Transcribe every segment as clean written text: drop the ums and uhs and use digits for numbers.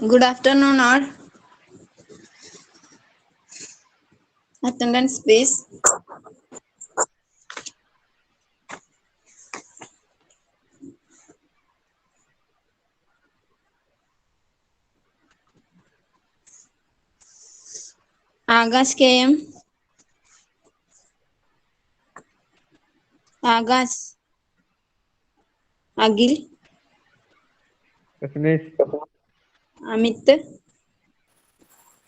Good afternoon, all. Attendance, please. Akash KM. Akash. Agil. Prasamesh. Amit.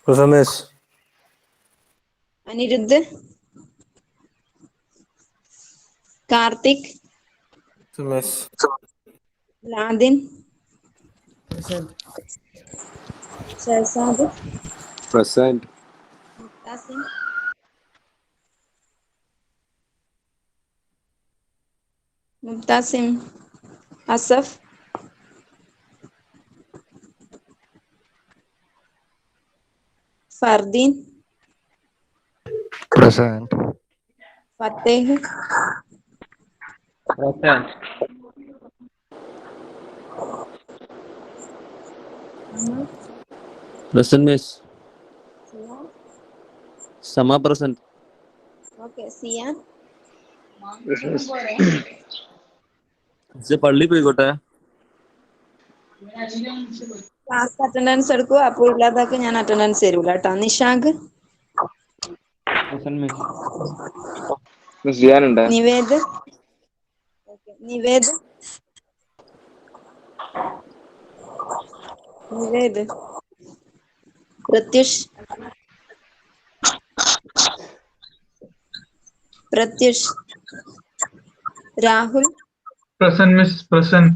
Prasamesh. Aniruddh. Karthik. Prasamesh. Ladin. Present. Shahzad. Present. Muttasim. Muttasim. Asaf. Fardin. Present. Fateh. Present. Ahmad. Present, miss. Sian. Sama present. Okay, Sian. ഇത് പള്ളി പോയിക്കോട്ടെ. Class attendance എടുക്കൂ. അപ്പോൾ ഇല്ലാതൊക്കെ ഞാൻ attendance തരൂല കേട്ടോ. Nishakh. Present, miss. ചെയ്യാനുണ്ട്. Nived. Nived. Nived. Pratyush. Pratyush. Rahul. Present, miss. Present.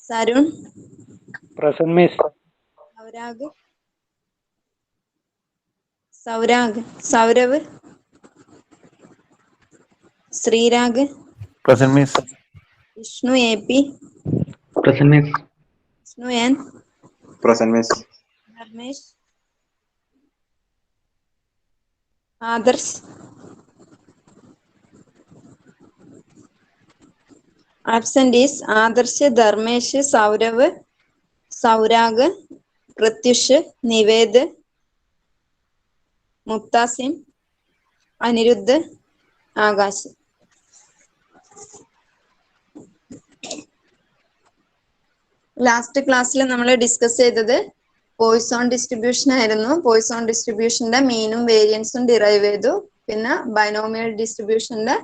Sarun. Present, miss. Saurag. Saurag. Saurav. Sreerag. Present, miss. Vishnu A P. Present, miss. Vishnu N. Present, miss. Dharmesh. Adarsh. Absentees Adarsh, Dharmesh, Saurav, Saurag, Pratyush, Nived, Muktasim, Anirudh, Akash. Last ക്ലാസ്സിൽ നമ്മൾ ഡിസ്കസ് ചെയ്തത് പോയിസോൺ ഡിസ്ട്രിബ്യൂഷൻ ആയിരുന്നു. പോയിസോൺ ഡിസ്ട്രിബ്യൂഷന്റെ മീനും വേരിയൻസും ഡിറൈവ് ചെയ്തു. പിന്നെ ബൈനോമിയൽ ഡിസ്ട്രിബ്യൂഷന്റെ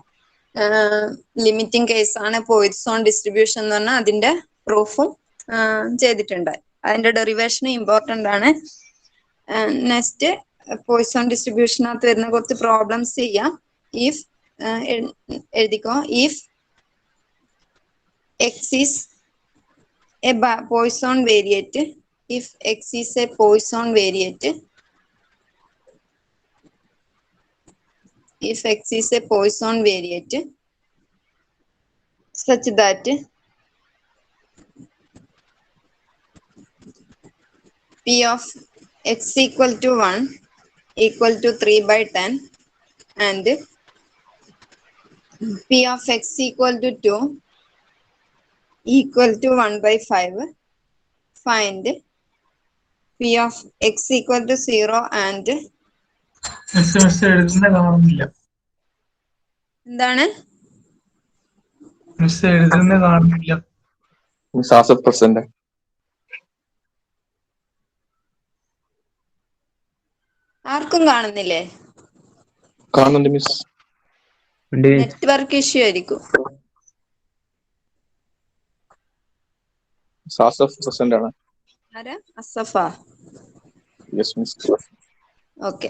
ലിമിറ്റിംഗ് കേസാണ് പോയിസോൺ ഡിസ്ട്രിബ്യൂഷൻ എന്ന് പറഞ്ഞാൽ അതിന്റെ പ്രൂഫും ചെയ്തിട്ടുണ്ട്. അതിന്റെ ഡെറിവേഷനും ഇമ്പോർട്ടന്റ് ആണ്. നെക്സ്റ്റ് പോയിസോൺ ഡിസ്ട്രിബ്യൂഷനകത്ത് വരുന്ന കുറച്ച് പ്രോബ്ലംസ് ചെയ്യാം. ഇഫ് എഴുതിക്കോ. If x is a Poisson variate, if x is a Poisson variate, if x is a Poisson variate such that p of x equal to 1 equal to 3/10 and p of x equal to 2 equal to 1/5, find p of x equal to 0 and miss എഴുതുന്ന കാണുന്നില്ല. എന്താണ് miss എഴുതുന്ന കാണുന്നില്ല. Miss Asaf present. ആർക്കും കാണുന്നില്ലേ? കാണുന്നുണ്ട് miss. Network issue ആയിരിക്കും. Asaf present ആണ്. ആരാ? അസഫാ? Yes miss. ഓക്കെ.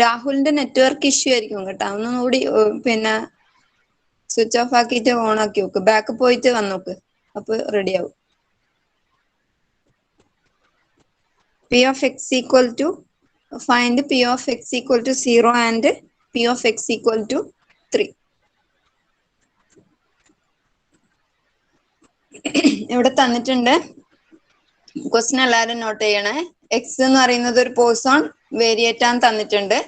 രാഹുലിന്റെ നെറ്റ്വർക്ക് ഇഷ്യൂ ആയിരിക്കും കേട്ടോ. ഒന്നുകൂടി പിന്നെ സ്വിച്ച് ഓഫ് ആക്കിയിട്ട് ഓൺ ആക്കി നോക്ക്. ബാക്ക് പോയിട്ട് വന്നോക്ക്, അപ്പൊ റെഡി ആവും. P of X equal to find P of X equal to 0 and P of X equal to 3. ഇവിടെ തന്നിട്ടുണ്ട്. ക്വസ്റ്റ്യൻ എല്ലാവരും നോട്ട് ചെയ്യണേ. എക്സ് എന്ന് പറയുന്നത് ഒരു പോയിസോൺ വേരിയേറ്റ് ആണെന്ന് തന്നിട്ടുണ്ട്.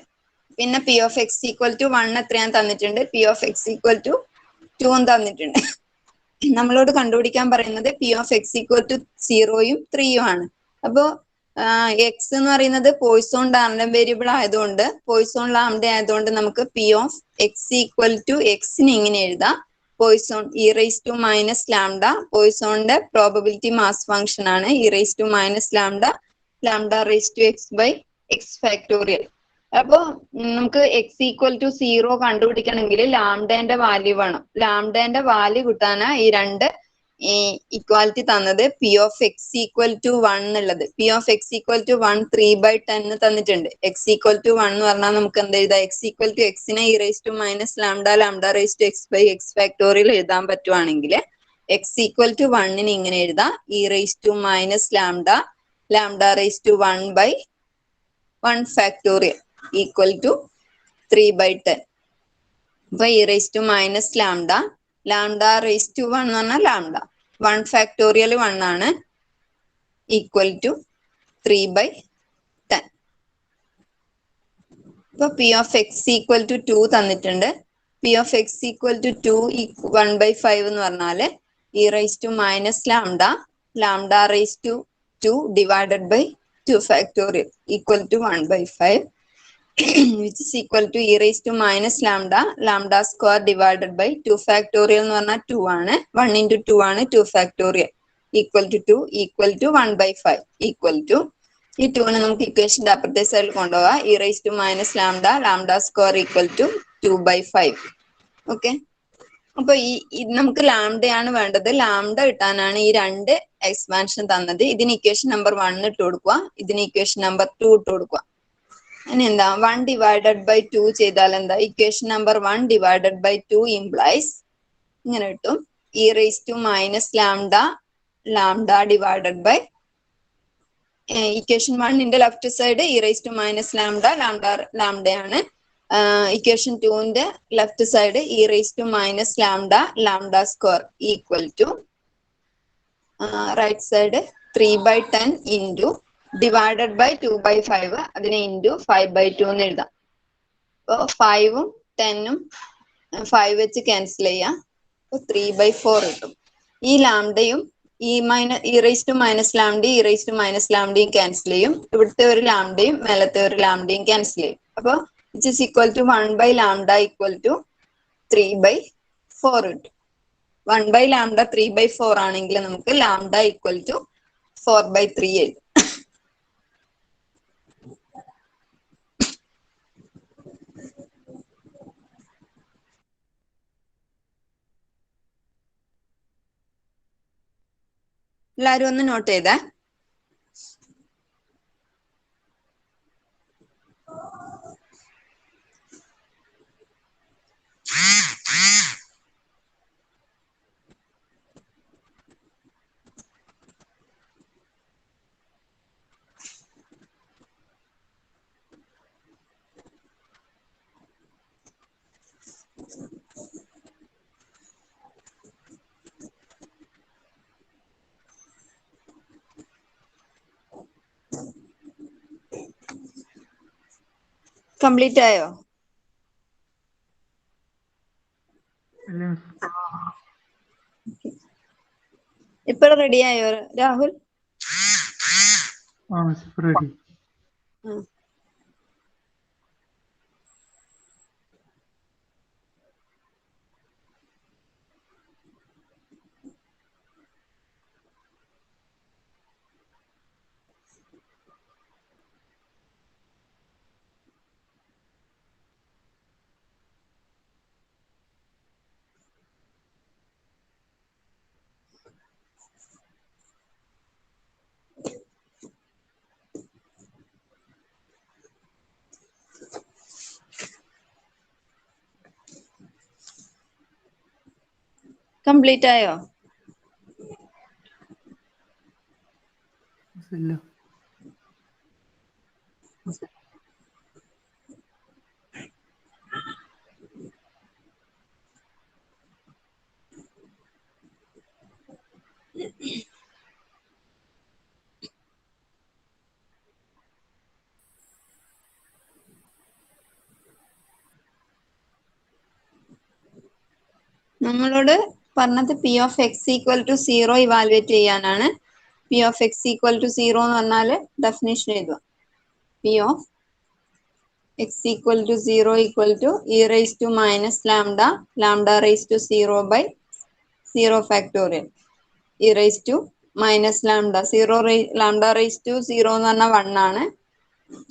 പിന്നെ P of X equal to 1 എത്രയാന്ന് തന്നിട്ടുണ്ട്. P of X equal to 2 തന്നിട്ടുണ്ട്. നമ്മളോട് കണ്ടുപിടിക്കാൻ പറയുന്നത് P of X equal to 0യും 3യും ആണ്. അപ്പോ എക്സ് എന്ന് പറയുന്നത് പോയിസോൺ റാൻഡം വേരിയബിൾ ആയതുകൊണ്ട്, പോയിസോൺ ലാംഡ ആയതുകൊണ്ട് നമുക്ക് P of X equal to എക്സിന് ഇങ്ങനെ എഴുതാം. Poisson e raise to minus lambda, പോയിസോണിന്റെ പ്രോബബിലിറ്റി മാസ് ഫംഗ്ഷൻ ആണ് e raise to minus lambda, lambda raise to x by X factorial. അപ്പോ നമുക്ക് എക്സ് ഈക്വൽ ടു 0 കണ്ടുപിടിക്കണമെങ്കിൽ ലാംഡേന്റെ വാല്യൂ വേണം. ലാംഡേന്റെ വാല്യൂ കിട്ടാനാ ഈ രണ്ട് ഇക്വാലിറ്റി തന്നത്. P of X equal to 1 ഉള്ളത്, P of X equal to 1 3/10 തന്നിട്ടുണ്ട്. എക്സ് ഈക്വൽ ടു 1 എന്ന് പറഞ്ഞാൽ നമുക്ക് എന്ത് എഴുതാം? എക്സ് ഈക്വൽ ടു എക്സിനെ e raise to minus lambda, lambda raise to x by X factorial എഴുതാൻ പറ്റുവാണെങ്കിൽ എക്സ് ഈക്വൽ ടു 1ന് ഇങ്ങനെ എഴുതാം, e raise to minus lambda, lambda raise to 1/1 factorial equal to 3/10. അപ്പൊ e raise to minus lambda, lambda raise to 1 എന്ന് പറഞ്ഞാൽ lambda 1 factorial 1 ആണ്, equal to 3/10. ഇപ്പൊ P of X equal to 2 തന്നിട്ടുണ്ട്. P of X equal to 2 1/5 എന്ന് പറഞ്ഞാല് e raise to minus lambda, lambda raise to 2 divided by 2 factorial equal to 1/5, which is equal to e raised to minus lambda, lambda square divided by 2 factorial എന്ന് പറഞ്ഞാൽ 2 ആണ്, 1 into 2 ആണ് 2 factorial, equal to 2 equal to 1/5 equal to ഈ 2നെ നമുക്ക് ഇക്വേഷന്റെ അപ്പുറത്തെ സൈഡിൽ കൊണ്ടുപോകാം. e raised to minus lambda, lambda square equal to 2/5. Okay, അപ്പൊ ഈ നമുക്ക് ലാംഡയാണ് വേണ്ടത്. ലാംഡ കിട്ടാനാണ് ഈ രണ്ട് എക്സ്പാൻഷൻ തന്നത്. ഇതിന് ഇക്വേഷൻ നമ്പർ 1 ഇട്ട് കൊടുക്കുക, ഇതിന് ഇക്വേഷൻ നമ്പർ 2 ഇട്ട് കൊടുക്കുക. ഇനി എന്താ 1 ഡിവൈഡഡ് ബൈ 2 ചെയ്താൽ എന്താ? Equation number 1 divided by 2 implies ഇങ്ങനെ കിട്ടും, e raise to minus lambda, lambda divided by equation 1ന്റെ left side e raise to minus lambda, ലാംഡയാണ്. ഇക്വേഷൻ 2ന്റെ left side e raise to minus lambda, lambda square equal to right side 3/10 into divided by 2/5, അതിനെ into 5/2 എന്ന് എഴുതാം. അപ്പൊ 5ഉം 10ഉം 5 വെച്ച് cancel ചെയ്യാം, 3/4 കിട്ടും. ഈ ലാംഡയും ഇ റൈസ് ടു മൈനസ് ലാംഡയും ഇ റൈസ് ടു മൈനസ് ലാംഡയും ക്യാൻസൽ ചെയ്യും. ഇവിടുത്തെ ഒരു ലാംഡയും മേലത്തെ ഒരു ലാംഡയും ക്യാൻസൽ ചെയ്യും. അപ്പൊ it is equal to 1/λ equal to 3/4 കിട്ടും. 1/λ 3/4 ആണെങ്കിൽ നമുക്ക് ലാംഡ ഈക്വൽ ടു 4/3 എഴുതും. എല്ലാരും ഒന്ന് നോട്ട് ചെയ്തേ. കംപ്ലീറ്റ് ആയോ? ഇപ്പൊ റെഡി ആയോ രാഹുൽ? റെഡി. കംപ്ലീറ്റ് ആയോ? ഇല്ല. നമ്മളോട് പറഞ്ഞത് P of X equal to 0 evaluate ചെയ്യാനാണ്. P of X equal to 0 എന്ന് പറഞ്ഞാൽ ഡെഫിനേഷൻ എഴുതുക. P of X equal to 0 equal to e raise to minus lambda lambda raise to 0 by 0 factorial e raise to minus lambda 0 lambda raise to 0 എന്ന് പറഞ്ഞാൽ 1 ആണ്.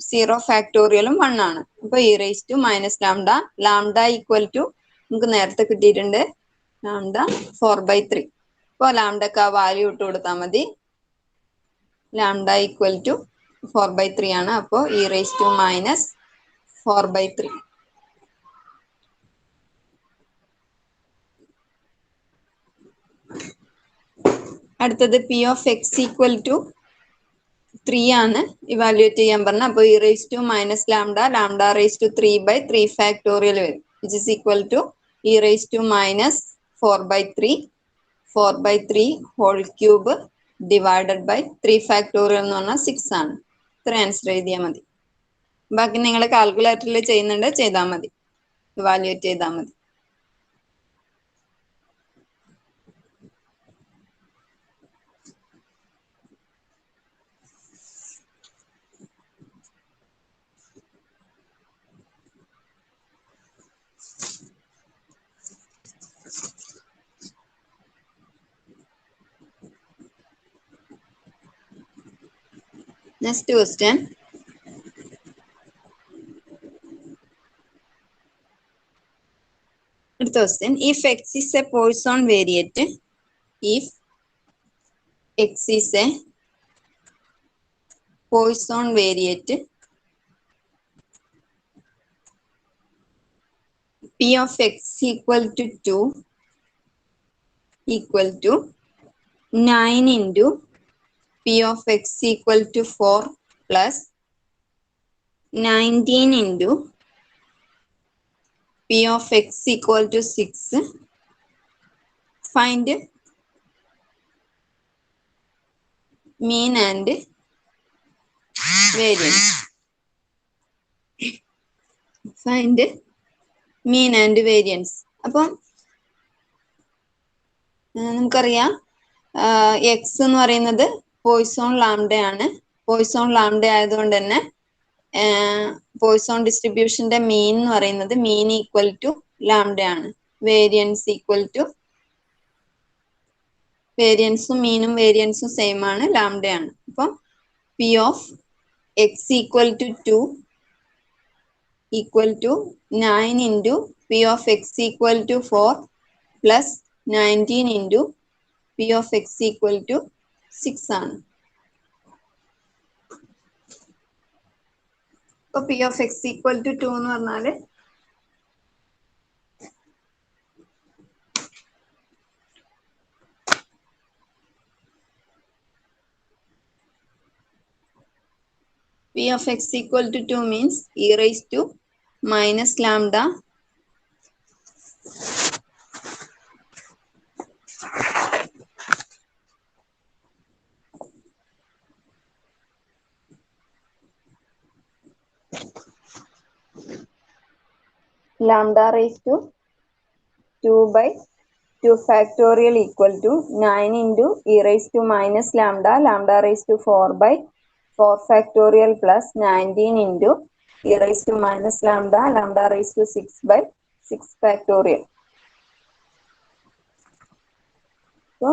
0 ഫാക്ടോറിയലും 1 ആണ്. അപ്പൊ e raise to minus lambda lambda equal to നമുക്ക് നേരത്തെ കിട്ടിയിട്ടുണ്ട് lambda 4/3. അപ്പോൾ ലാംഡക്ക് ആ വാല്യൂ ഇട്ട് കൊടുത്താൽ മതി. ലാംഡ ഈക്വൽ ടു 4/3 ആണ്. അപ്പോൾ ഇ റൈസ് ടു മൈനസ് 4/3. അടുത്തത് P of X equal to 3 ആണ് ഇവാലുവേറ്റ് ചെയ്യാൻ പറഞ്ഞ. അപ്പോൾ e raise to minus lambda lambda raise to 3/3 factorial വരും. Which is equal to e raise to minus 4/3 whole cube divided by 3 factorial എന്ന് പറഞ്ഞാൽ 6 ആണ്. ഇത്ര ആൻസർ എഴുതിയാൽ മതി. ബാക്കി നിങ്ങൾ കാൽക്കുലേറ്ററിൽ ചെയ്യുന്നുണ്ട് ചെയ്താൽ മതി, ഇവാലുവേറ്റ് ചെയ്താൽ മതി. Next question. அடுத்த question. If x is a Poisson variate, if x is a Poisson variate, P of x equal to 2 equal to 9 into P of x equal to 4 plus 19 into P of x equal to 6. Find mean and variance. Find mean and variance. അപ്പം നമുക്കറിയാം X എന്ന് പറയുന്നത് Poisson ലാംഡയാണ്. Poisson lambda ആയതുകൊണ്ട് തന്നെ Poisson ഡിസ്ട്രിബ്യൂഷന്റെ mean എന്ന് പറയുന്നത് mean equal to ലാംഡയാണ്. Variance equal to വേരിയൻസും മീനും വേരിയൻസും സെയിം ആണ്, ലാംഡയാണ്. അപ്പം P of X equal to 2 equal to 9 into P of X equal to 4 plus 19 into P of X equal to 6 ആണ്. ഇപ്പൊ P of X equal to 2 എന്ന് പറഞ്ഞാല് P of x equal to 2 means e raised to minus lambda lambda raised to 2/2 factorial equal to 9 into e raised to minus lambda lambda raised to 4/4 factorial plus 19 into e raised to minus lambda lambda raised to 6/6 factorial. So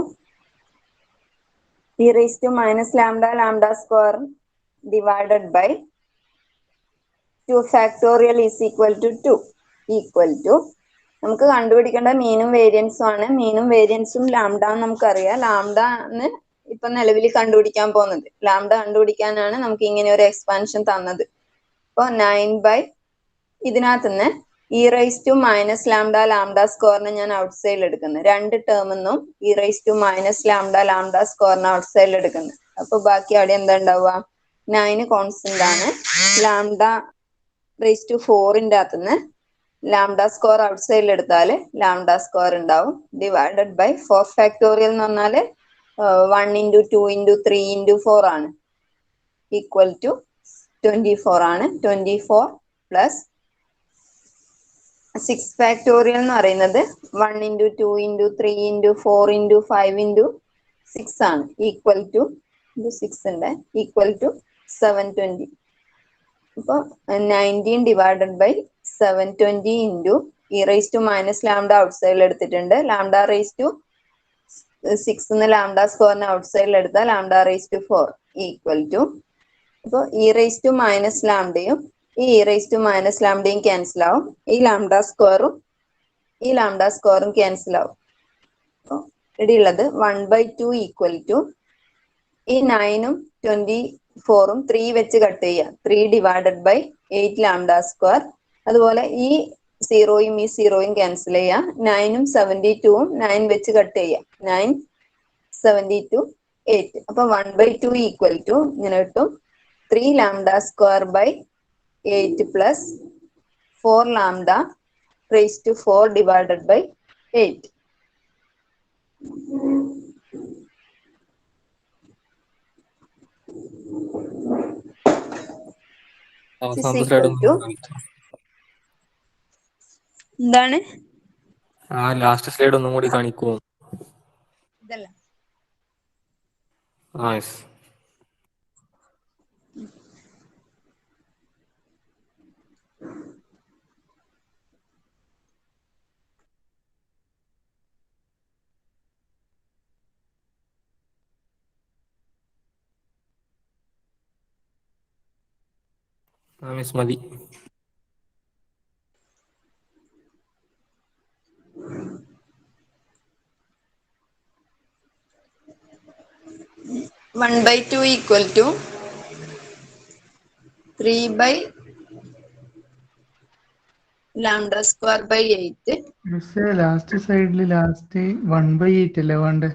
e raised to minus lambda lambda square divided by 2 factorial is equal to 2 equal to നമുക്ക് കണ്ടുപിടിക്കേണ്ട മീനും വേരിയൻസും ആണ്. മീനും വേരിയൻസും lambda നമുക്കറിയാം. Lambda എന്ന് ഇപ്പൊ നിലവിൽ കണ്ടുപിടിക്കാൻ പോകുന്നത്. ലാംഡ കണ്ടുപിടിക്കാനാണ് നമുക്ക് ഇങ്ങനെ ഒരു എക്സ്പാൻഷൻ തന്നത്. അപ്പൊ 9 ഇതിനകത്ത് നിന്ന് e raise to minus lambda lambda സ്ക്വയറിനെ ഞാൻ ഔട്ട് സൈഡിൽ എടുക്കുന്നത്. രണ്ട് ടേമിന്നും e raise to minus lambda lambda സ്ക്വയറിനെ ഔട്ട് സൈഡിൽ എടുക്കുന്നത്. അപ്പൊ ബാക്കി അവിടെ എന്താ ഉണ്ടാവുക? 9 കോൺസ്റ്റന്റ് ആണ്. ലാംഡ റൈസ് ടു 4ന്റെ അകത്തുനിന്ന് ലാംഡ സ്ക്വയർ ഔട്ട് സൈഡിൽ എടുത്താല് ലാംഡ സ്ക്വയർ ഉണ്ടാവും. ഡിവൈഡഡ് ബൈ 4 ഫാക്ടോറിയൽ എന്ന് പറഞ്ഞാല് 1 into 2 into 3 into 4 ആണ്. ഈക്വൽ ടു 24 ആണ്. 24 പ്ലസ് 6 ഫാക്ടോറിയൽ എന്ന് പറയുന്നത് 1 into 2 into 3 into 4 into 5 into 6 ആണ് ഈക്വൽ ടു 6 ഉണ്ട് ഈക്വൽ ടു 720. അപ്പോൾ 19 divided by 720 into e raise to minus lambda out സൈഡിൽ എടുത്തിട്ടുണ്ട്. ലാംഡ റേസ് ടു 6 ലാംഡ സ്ക്വയറിന് ഔട്ട് സൈഡിൽ എടുത്താൽ lambda raise to 4 equal to, അപ്പോൾ ഇ റേസ് ടു മൈനസ് ലാംഡയും ഈ ഇ റേസ് ടു മൈനസ് ലാംഡയും ക്യാൻസൽ ആവും. ഈ ലാംഡ സ്ക്വയറും ക്യാൻസൽ ആവും. അപ്പോൾ ഇവിടെയുള്ളത് 1/2 ഈക്വൽ ടു ഈ 9ഉം 24ഉം 3 വെച്ച് കട്ട് ചെയ്യുക. 3 ഡിവൈഡഡ് ബൈ 8 ലാംഡ സ്ക്വയർ. അതുപോലെ ഈ 0യും ഈ 0യും ക്യാൻസൽ ചെയ്യുക. 9ഉം 72ഉം 9 വെച്ച് കട്ട് ചെയ്യുക. 9 72 8. അപ്പൊ 1/2 ഈക്വൽ ടു ഇങ്ങനെ കിട്ടും 3 lambda square by 8 plus 4 lambda raise to 4 divided by 8. അവസാനത്തെ സ്ലൈഡ് എന്താണ് ലാസ്റ്റ് സ്ലൈഡ് ഒന്നും കൂടി കാണിക്കുമോ? ഇതല്ല യെസ്. മിസ് മതി. One by two equal to 3 by lambda square by 8. മിസ്സേ ലാസ്റ്റ് സൈഡിൽ ലാസ്റ്റ് 1/8 അല്ലേ വേണ്ടേ?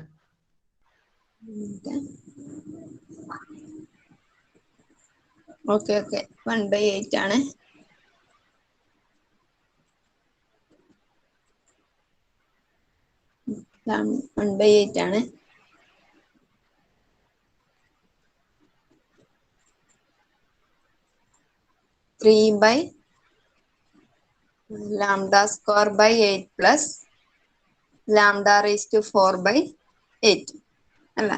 ഓക്കെ 1/8 ആണ്. വൺ ബൈ 8 ആണ്. Three by lambda square by 8 plus lambda raise to 4 by 8 അല്ല.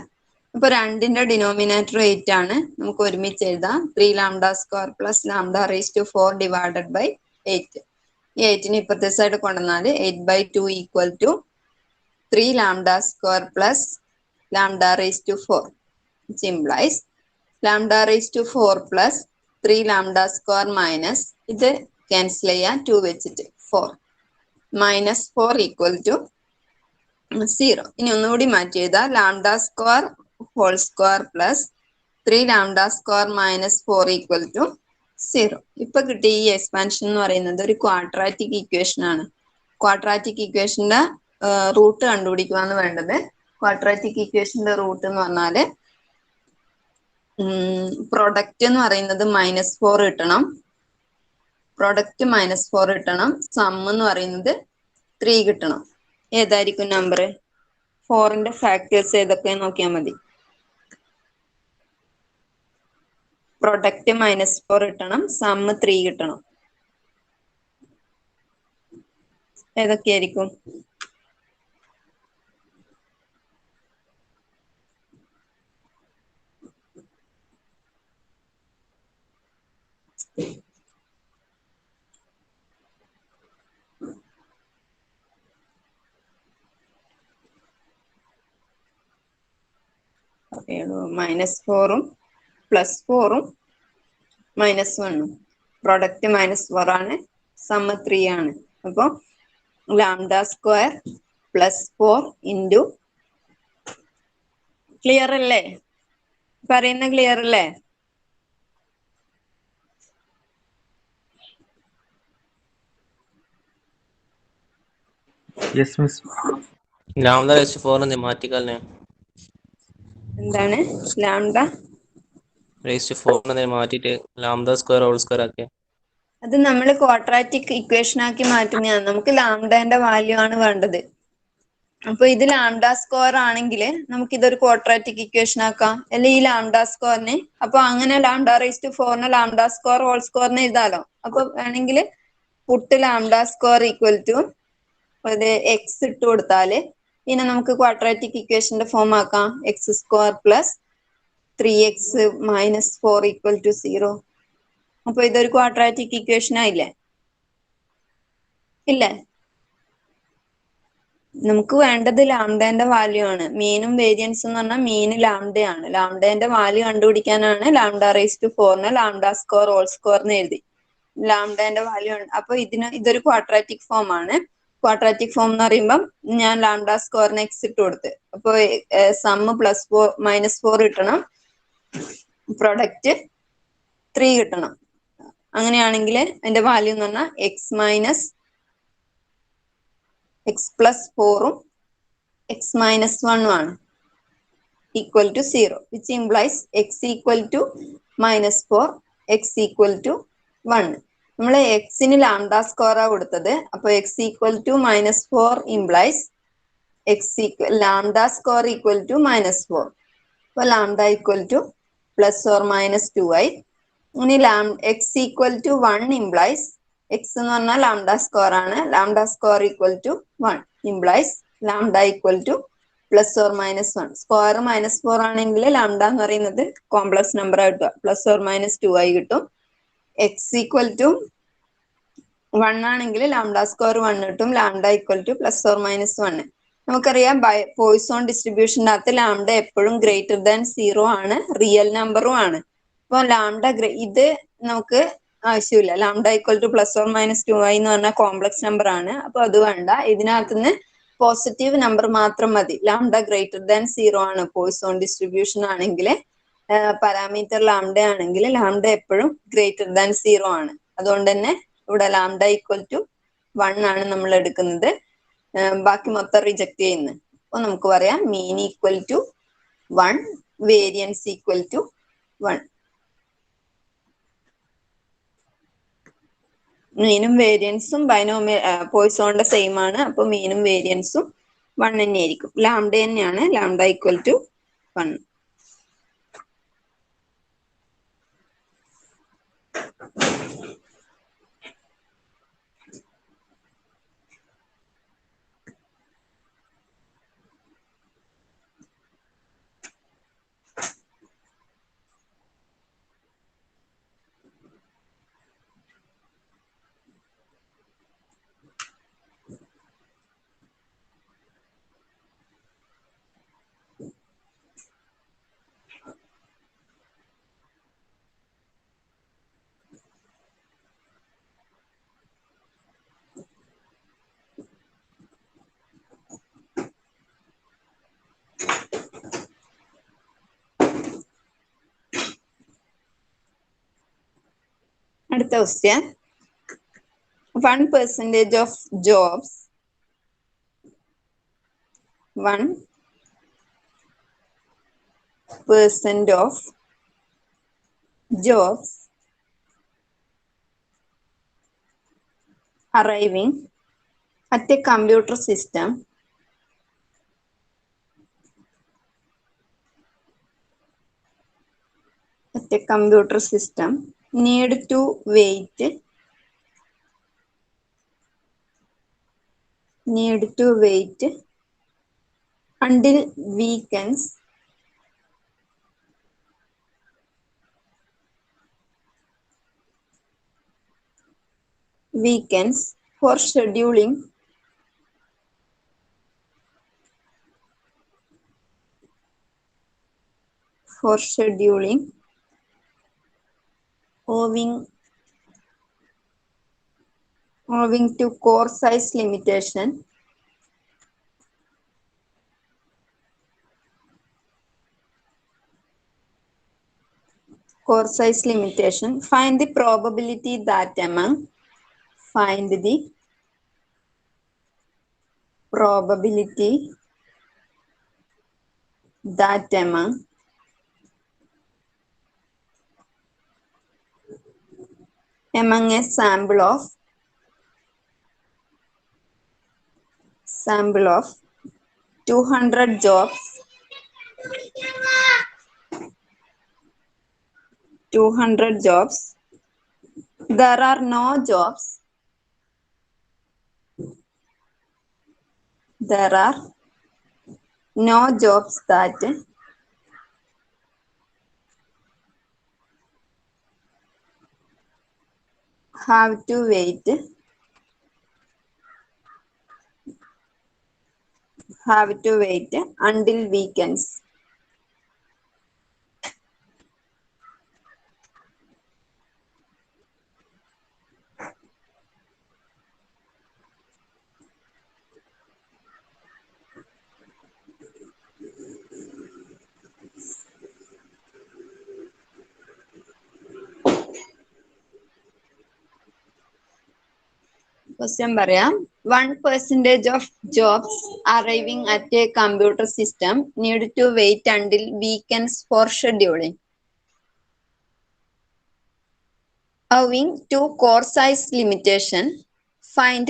അപ്പൊ രണ്ടിന്റെ ഡിനോമിനേറ്റർ 8 ആണ്. നമുക്ക് ഒരുമിച്ച് എഴുതാം. 3 lambda square plus lambda raise to 4 divided by 8. ഈ 8നെ ഇപ്പുറത്തെ സൈഡ് കൊണ്ടുവന്നാൽ 8/2 equal to 3 lambda square plus lambda raise to 4 which implies lambda raise to 4 plus 3 lambda square minus ഇത് ക്യാൻസൽ ചെയ്യാം 2 വെച്ചിട്ട് 4 മൈനസ് 4 ഈക്വൽ ടു 0. ഇനി ഒന്നുകൂടി മാറ്റി എഴുതാം. Lambda square whole square plus 3 lambda square minus 4 equal to 0. ഇപ്പൊ കിട്ടിയ ഈ എക്സ്പാൻഷൻ എന്ന് പറയുന്നത് ഒരു ക്വാഡ്രാറ്റിക് ഇക്വേഷൻ ആണ്. ക്വാഡ്രാറ്റിക് ഇക്വേഷന്റെ റൂട്ട് കണ്ടുപിടിക്കുകയാണ് വേണ്ടത്. ക്വാഡ്രാറ്റിക് ഇക്വേഷന്റെ റൂട്ട് എന്ന് പറഞ്ഞാല് പ്രൊഡക്റ്റ് എന്ന് പറയുന്നത് -4 കിട്ടണം. പ്രൊഡക്റ്റ് -4 കിട്ടണം. സം എന്ന് പറയുന്നത് 3 കിട്ടണം. ഏതായിരിക്കും നമ്പർ? 4ന്റെ ഫാക്ടേഴ്സ് ഏതൊക്കെ നോക്കിയാൽ മതി. പ്രൊഡക്റ്റ് -4 കിട്ടണം. സം 3 കിട്ടണം. ഏതൊക്കെയായിരിക്കും? -4ഉം +4ഉം -1ഉം. പ്രൊഡക്റ്റ് -4 ആണ്. സം 3 ആണ്. അപ്പൊ ലാംഡ സ്ക്വയർ +4 ഇൻറ്റു ക്ലിയർ അല്ലേ? പറയുന്ന ക്ലിയർ അല്ലേ? Yes miss. Lambda raise to 4 മാറ്റിക്കളഞ്ഞേ. എന്താണ് ലാംഡ റേസ് ടു 4 മാറ്റിട്ട് ലാംഡ സ്ക്വയർ ഹോൾ സ്ക്വയർ ആക്കിയ അത് നമ്മൾ ക്വാഡ്രാറ്റിക് ഇക്വേഷൻ ആക്കി മാറ്റുന്നതാണ്. നമുക്ക് ലാംഡന്റെ വാല്യൂ ആണ് വേണ്ടത്. അപ്പൊ ഇത് ലാംഡ സ്ക്വയർ ആണെങ്കിൽ നമുക്ക് ഇതൊരു ക്വാഡ്രാറ്റിക് ഇക്വേഷൻ ആക്കാം. അല്ലെ ഈ ലാംഡ സ്ക്വയറിനെ അപ്പൊ അങ്ങനെ ലാംഡ റേസ് ടു 4നെ ലാംഡ സ്ക്വയർ ഹോൾ സ്ക്വയറിനെ എഴുതാലോ. അപ്പൊ വേണമെങ്കിൽ put lambda square equal to x ഇട്ട് കൊടുത്താല് പിന്നെ നമുക്ക് ക്വാഡ്രാറ്റിക് ഇക്വേഷന്റെ ഫോം ആക്കാം. X square plus 3x minus 4 equal to 0. അപ്പൊ ഇതൊരു ക്വാഡ്രാറ്റിക് ഇക്വേഷൻ ആയില്ലേ? ഇല്ലേ? നമുക്ക് വേണ്ടത് ലാംഡേന്റെ വാല്യൂ ആണ്. മീനും വേരിയൻസ് എന്ന് പറഞ്ഞാൽ മീന് ലാംഡയാണ്. ലാംഡേന്റെ വാല്യൂ കണ്ടുപിടിക്കാനാണ് lambda raise to 4 lambda square whole square എന്ന് എഴുതി. ലാംഡേന്റെ വാല്യൂ ഉണ്ട്. അപ്പൊ ഇതൊരു ക്വാഡ്രാറ്റിക് ഫോം ആണ്. ക്വാഡ്രാറ്റിക് ഫോം എന്ന് പറയുമ്പോൾ ഞാൻ ലാംഡ സ്ക്വയറിന് എക്സ് ഇട്ട് കൊടുത്ത്. അപ്പൊ സമ്മ് -4 കിട്ടണം, പ്രൊഡക്റ്റ് 3 കിട്ടണം. അങ്ങനെയാണെങ്കിൽ അതിന്റെ വാല്യൂ എന്ന് പറഞ്ഞാൽ എക്സ് പ്ലസ് 4ഉം എക്സ് മൈനസ് 1ഉം ആണ് equal to 0, which implies x equal to -4, x equal to 1. നമ്മൾ എക്സിന് ലാംഡ സ്ക്വയറാ കൊടുത്തത്. അപ്പൊ x equal to -4 implies lambda square equal to -4. അപ്പൊ ലാംഡ ഈക്വൽ ടു +or-2i. ഇനി x equal to 1 implies x എന്ന് പറഞ്ഞാൽ ലാംഡ സ്ക്വയർ ആണ്. Lambda square equal to 1 implies lambda equal to +or-1. Square -4 ആണെങ്കിൽ ലാംഡ എന്ന് പറയുന്നത് കോംപ്ലക്സ് നമ്പർ ആയിട്ട് +or-2i കിട്ടും. എക്സ് ഈക്വൽ ടു 1 ആണെങ്കിൽ ലാംഡ സ്ക്വയർ 1 കിട്ടും. Lambda equal to +or-1. നമുക്കറിയാം പോയിസോൺ ഡിസ്ട്രിബ്യൂഷൻ്റെ അകത്ത് ലാംഡ എപ്പോഴും ഗ്രേറ്റർ ദാൻ 0 ആണ്, റിയൽ നമ്പറും ആണ്. അപ്പൊ ലാംഡ ഇത് നമുക്ക് ആവശ്യമില്ല. ലാംഡ ഈക്വൽ ടു +or-2i എന്ന് പറഞ്ഞാൽ കോംപ്ലക്സ് നമ്പർ ആണ്. അപ്പൊ അത് വേണ്ട. ഇതിനകത്തുനിന്ന് പോസിറ്റീവ് നമ്പർ മാത്രം മതി. ലാംഡ ഗ്രേറ്റർ ദാൻ 0 ആണ്. പോയിസോൺ ഡിസ്ട്രിബ്യൂഷൻ ആണെങ്കിൽ പാരാമീറ്റർ ലാംഡ ആണെങ്കിൽ ലാംഡ എപ്പോഴും ഗ്രേറ്റർ ദാൻ 0 ആണ്. അതുകൊണ്ട് തന്നെ ഇവിടെ ലാംഡ ഈക്വൽ ടു 1 ആണ് നമ്മൾ എടുക്കുന്നത്. ബാക്കി മൊത്തം റിജക്ട് ചെയ്യുന്നത്. അപ്പൊ നമുക്ക് പറയാം mean equal to 1, variance equal to 1. മീനും വേരിയൻസും പോയിസോണിന്റെ സെയിം ആണ്. അപ്പൊ മീനും വേരിയൻസും 1 തന്നെയായിരിക്കും. ലാംഡ തന്നെയാണ്. Lambda equal to 1. അടുത്ത question. 1% of jobs 1% of jobs arriving at a computer system need to wait until weekends for scheduling owing to core size limitation. Find the probability that among among a sample of 200 jobs there are no jobs there are no jobs that have to wait until weekends. Question പറയാം. 1% of jobs arriving at a computer system need to wait until weekends for scheduling. Owing to core size limitation, find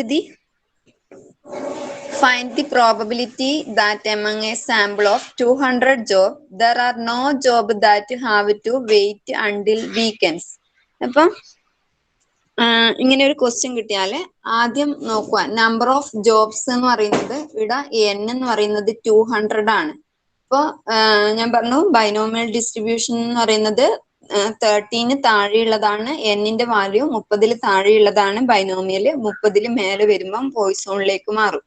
the probability that among a sample of 200 jobs, there are no jobs that have to wait until weekends. അപ്പം ഇങ്ങനെ ഒരു question കിട്ടിയാല് ആദ്യം നോക്കുക, number of jobs എന്ന് പറയുന്നത് ഇവിടെ n എന്ന് പറയുന്നത് 200 ആണ്. അപ്പൊ ഞാൻ പറഞ്ഞു ബൈനോമിയൽ ഡിസ്ട്രിബ്യൂഷൻ എന്ന് പറയുന്നത് 30 താഴെയുള്ളതാണ് n-ന്റെ വാല്യൂ 30 താഴെയുള്ളതാണ് ബൈനോമിയൽ, 30 മേലെ വരുമ്പം പോയിസോണിലേക്ക് മാറും.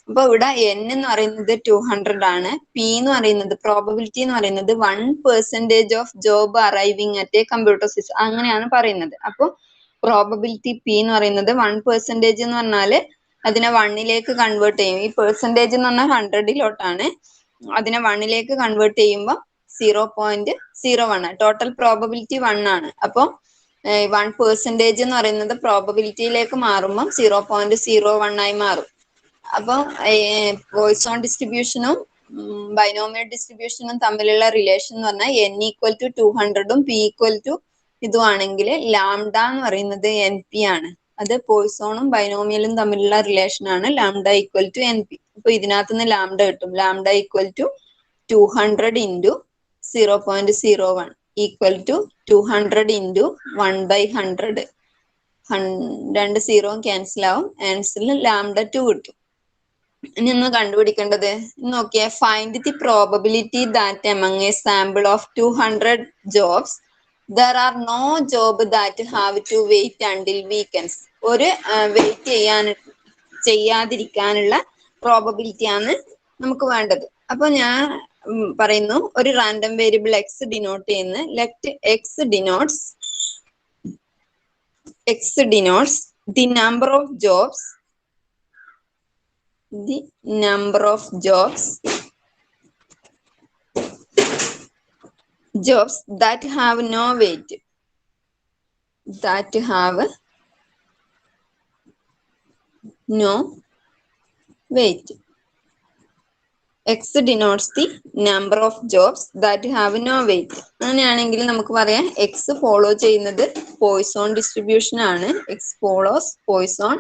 അപ്പൊ ഇവിടെ n എന്ന് പറയുന്നത് 200 ആണ്. p എന്ന് പറയുന്നത് പ്രോബബിലിറ്റി എന്ന് പറയുന്നത് 1% of job arriving at A computer system അങ്ങനെയാണ് പറയുന്നത്. അപ്പൊ പ്രോബബിലിറ്റി p എന്ന് പറയുന്നത് 1% എന്ന് പറഞ്ഞാല് അതിനെ 1ലേക്ക് കൺവേർട്ട് ചെയ്യും. ഈ പെർസെൻറ്റേജ് എന്ന് പറഞ്ഞാൽ 100-ലോട്ടാണ്. അതിനെ 1ലേക്ക് കൺവേർട്ട് ചെയ്യുമ്പോൾ 0.01 ടോട്ടൽ പ്രോബബിലിറ്റി 1 ആണ്. അപ്പോൾ 1% എന്ന് പറയുന്നത് പ്രോബബിലിറ്റിയിലേക്ക് മാറുമ്പോൾ 0.01 ആയി മാറും. അപ്പോൾ പോയിസോൺ ഡിസ്ട്രിബ്യൂഷനും ബൈനോമിയൽ ഡിസ്ട്രിബ്യൂഷനും തമ്മിലുള്ള റിലേഷൻ എന്ന് പറഞ്ഞാൽ n ഈക്വൽ ടു 200-ഉം p ഈക്വൽ ടു ഇതുമാണെങ്കിൽ ലാംഡ എന്ന് പറയുന്നത് NP ആണ്. അത് പോയിസോണും ബൈനോമിയലും തമ്മിലുള്ള റിലേഷൻ ആണ് ലാംഡ ഈക്വൽ ടു NP. അപ്പൊ ഇതിനകത്ത് നിന്ന് ലാംഡ കിട്ടും. Lambda equal to 200 into 0.01 equal to 200 into 1/100. 2 സീറോയും ക്യാൻസൽ ആവും. ആൻസറിൽ ലാംഡ 2 കിട്ടും. ഇനി ഒന്ന് കണ്ടുപിടിക്കേണ്ടത് നോക്കിയേ, find the probability that among a sample of 200 jobs there are no job that have to wait until weekends. ഒരു വെയിറ്റ് ചെയ്യാതിരിക്കാനുള്ള പ്രോബബിലിറ്റി ആണ് നമുക്ക് വേണ്ടത്. അപ്പൊ ഞാൻ പറയുന്നു ഒരു റാൻഡം വേരിയബിൾ എക്സ് ഡിനോട്ട് ചെയ്യുന്ന let X denotes the number of jobs that have no weight, x denotes the number of jobs that have no weight. അങ്ങനെയാണെങ്കിൽ നമുക്ക് പറയാം x ഫോളോ ചെയ്യുന്നത് പോയിസോൺ ഡിസ്ട്രിബ്യൂഷൻ ആണ്. x follows പോയിസോൺ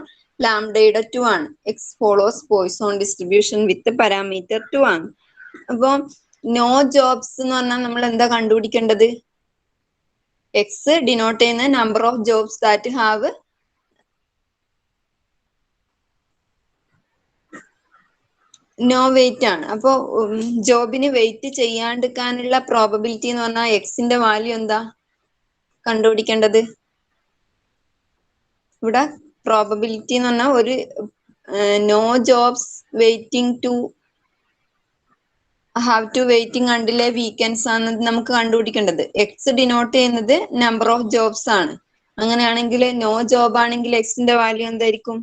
ലാംഡയുടെ 2 ആണ്. x follows Poisson distribution വിത്ത് parameter 2 ആണ്. അപ്പൊ no jobs എന്ന് പറഞ്ഞാൽ നമ്മൾ എന്താ കണ്ടുപിടിക്കേണ്ടത്? എക്സ് ഡിനോട്ട് ചെയ്യുന്ന number of jobs that have no wait ആണ്. അപ്പൊ ജോബിന് വെയിറ്റ് ചെയ്യാണ്ടിരിക്കാനുള്ള പ്രോബബിലിറ്റി എന്ന് പറഞ്ഞാൽ എക്സിന്റെ വാല്യൂ എന്താ കണ്ടുപിടിക്കേണ്ടത്? ഇവിടെ പ്രോബബിലിറ്റി എന്ന് പറഞ്ഞാൽ ഒരു no jobs waiting to have to waiting until a weekends ആണ് നമുക്ക് കണ്ടുപിടിക്കേണ്ടത്. എക്സ് ഡിനോട്ട് ചെയ്യുന്നത് നമ്പർ ഓഫ് ജോബ്സ് ആണ്. അങ്ങനെയാണെങ്കിൽ നോ ജോബ് ആണെങ്കിൽ എക്സിന്റെ വാല്യൂ എന്തായിരിക്കും?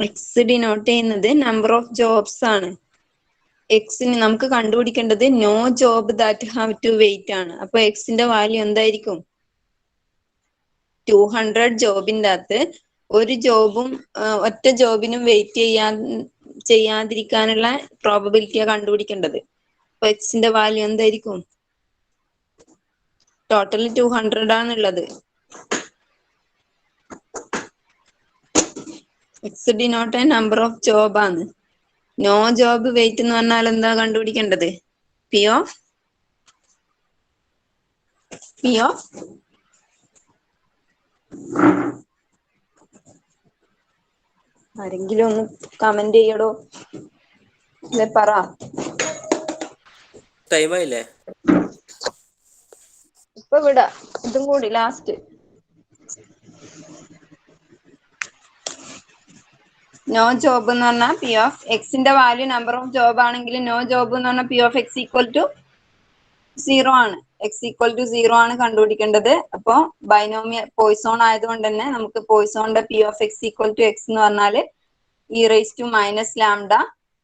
എക്സ് ഡിനോട്ട് ചെയ്യുന്നത് നമ്പർ ഓഫ് ജോബ്സ് ആണ്. എക്സിന് നമുക്ക് കണ്ടുപിടിക്കേണ്ടത് no job that have to wait ആണ്. അപ്പൊ എക്സിന്റെ വാല്യൂ എന്തായിരിക്കും? 200 ജോബിന്റെ അകത്ത് ഒരു ജോബും ഒറ്റ ജോബിനും വെയിറ്റ് ചെയ്യാതിരിക്കാനുള്ള പ്രോബബിലിറ്റിയാണ് കണ്ടുപിടിക്കേണ്ടത്. അപ്പൊ എക്സിന്റെ വാല്യൂ എന്തായിരിക്കും? ടോട്ടൽ 200 ആണുള്ളത്. X denote number of job ആണ്. നോ ജോബ് വെയിറ്റ് എന്ന് പറഞ്ഞാൽ എന്താ കണ്ടുപിടിക്കേണ്ടത്? പി ഓഫ് ആരെങ്കിലും ഒന്ന് കമന്റ് ചെയ്യടോ. അല്ലെ പറ. ടൈം ആയില്ലേ? ഇപ്പൊ വിടാ, ഇതും കൂടി ലാസ്റ്റ്. നോ ജോബ് എന്ന് പറഞ്ഞാൽ പി ഓഫ് എക്സിന്റെ വാല്യൂ നമ്പർ ഓഫ് ജോബ് ആണെങ്കിൽ നോ ജോബ് എന്ന് പറഞ്ഞാൽ P of X equal to 0 ആണ്. എക്സ് ഈക്വൽ ടു 0 ആണ് കണ്ടുപിടിക്കേണ്ടത്. അപ്പോ ബൈനോമിയൽ പോയിസോൺ ആയതുകൊണ്ട് തന്നെ നമുക്ക് പോയിസോണിന്റെ P of X equal to x എന്ന് പറഞ്ഞാല് e raise to minus lambda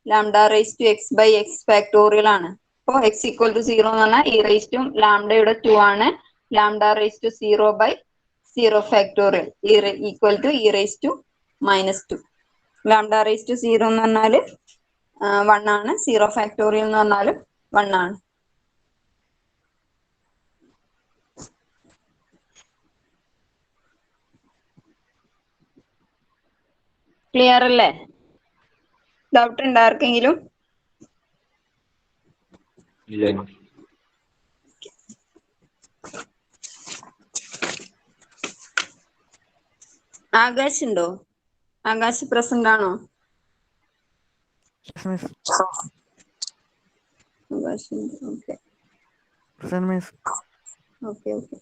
lambda raise to x by X factorial ആണ്. അപ്പോ എക്സ് ഈക്വൽ ടു 0 എന്ന് പറഞ്ഞാൽ ഇ റേസ് ടു ലാംഡയുടെ 2 ആണ്. Lambda raise to 0 by 0 factorial equal to e raise to minus 2. Lambda raise to 0 എന്ന് പറഞ്ഞാല് 1 ആണ്. 0 factorial എന്ന് പറഞ്ഞാലും 1 ആണ്. ക്ലിയർ അല്ലേ? ഡൗട്ട് ഉണ്ടോ ആർക്കെങ്കിലും? ഇല്ല. ആകാശ് ഉണ്ടോ? ആകാശ് പ്രസന്റ് ആണോ? ആകാശ് ഓക്കെ. ഓക്കെ.